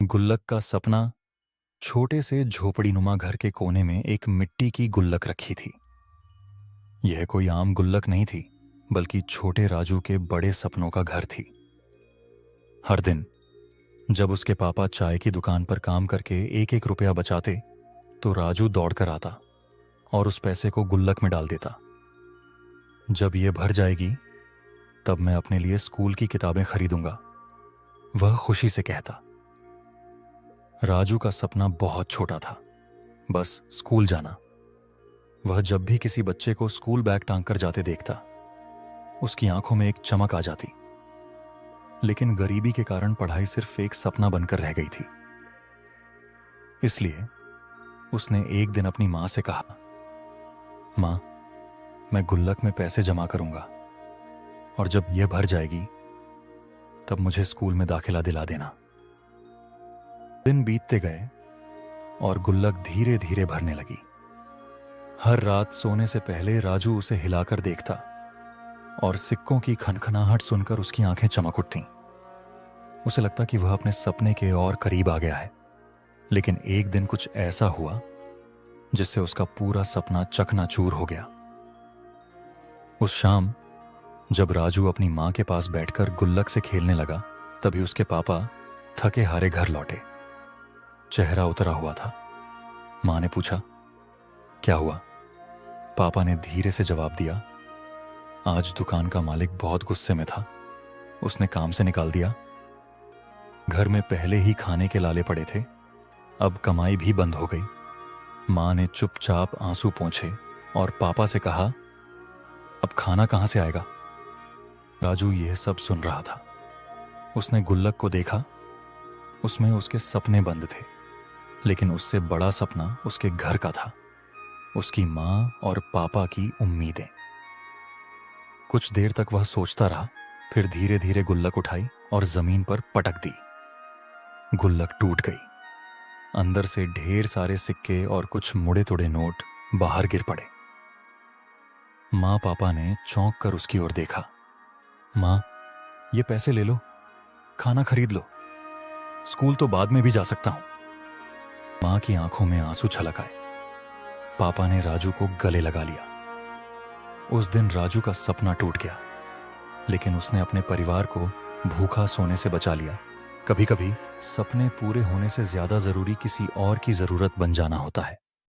गुल्लक का सपना। छोटे से झोपड़ीनुमा घर के कोने में एक मिट्टी की गुल्लक रखी थी। यह कोई आम गुल्लक नहीं थी, बल्कि छोटे राजू के बड़े सपनों का घर थी। हर दिन जब उसके पापा चाय की दुकान पर काम करके एक एक रुपया बचाते, तो राजू दौड़कर आता और उस पैसे को गुल्लक में डाल देता। जब यह भर जाएगी, तब मैं अपने लिए स्कूल की किताबें खरीदूंगा, वह खुशी से कहता। राजू का सपना बहुत छोटा था, बस स्कूल जाना। वह जब भी किसी बच्चे को स्कूल बैग टांग कर जाते देखता, उसकी आंखों में एक चमक आ जाती। लेकिन गरीबी के कारण पढ़ाई सिर्फ एक सपना बनकर रह गई थी। इसलिए उसने एक दिन अपनी मां से कहा, मां, मैं गुल्लक में पैसे जमा करूंगा और जब यह भर जाएगी, तब मुझे स्कूल में दाखिला दिला देना। दिन बीतते गए और गुल्लक धीरे धीरे भरने लगी। हर रात सोने से पहले राजू उसे हिलाकर देखता और सिक्कों की खनखनाहट सुनकर उसकी आंखें चमक उठतीं। उसे लगता कि वह अपने सपने के और करीब आ गया है। लेकिन एक दिन कुछ ऐसा हुआ जिससे उसका पूरा सपना चकनाचूर हो गया। उस शाम जब राजू अपनी मां के पास बैठकर गुल्लक से खेलने लगा, तभी उसके पापा थके हारे घर लौटे। चेहरा उतरा हुआ था। मां ने पूछा, क्या हुआ? पापा ने धीरे से जवाब दिया, आज दुकान का मालिक बहुत गुस्से में था, उसने काम से निकाल दिया। घर में पहले ही खाने के लाले पड़े थे, अब कमाई भी बंद हो गई। मां ने चुपचाप आंसू पोंछे और पापा से कहा, अब खाना कहां से आएगा? राजू यह सब सुन रहा था। उसने गुल्लक को देखा, उसमें उसके सपने बंद थे, लेकिन उससे बड़ा सपना उसके घर का था, उसकी मां और पापा की उम्मीदें। कुछ देर तक वह सोचता रहा, फिर धीरे धीरे गुल्लक उठाई और जमीन पर पटक दी। गुल्लक टूट गई। अंदर से ढेर सारे सिक्के और कुछ मुड़े तुड़े नोट बाहर गिर पड़े। मां पापा ने चौंक कर उसकी ओर देखा। मां, ये पैसे ले लो, खाना खरीद लो, स्कूल तो बाद में भी जा सकता हूं। मां की आंखों में आंसू छलक आए। पापा ने राजू को गले लगा लिया। उस दिन राजू का सपना टूट गया, लेकिन उसने अपने परिवार को भूखा सोने से बचा लिया। कभी कभी सपने पूरे होने से ज्यादा जरूरी किसी और की जरूरत बन जाना होता है।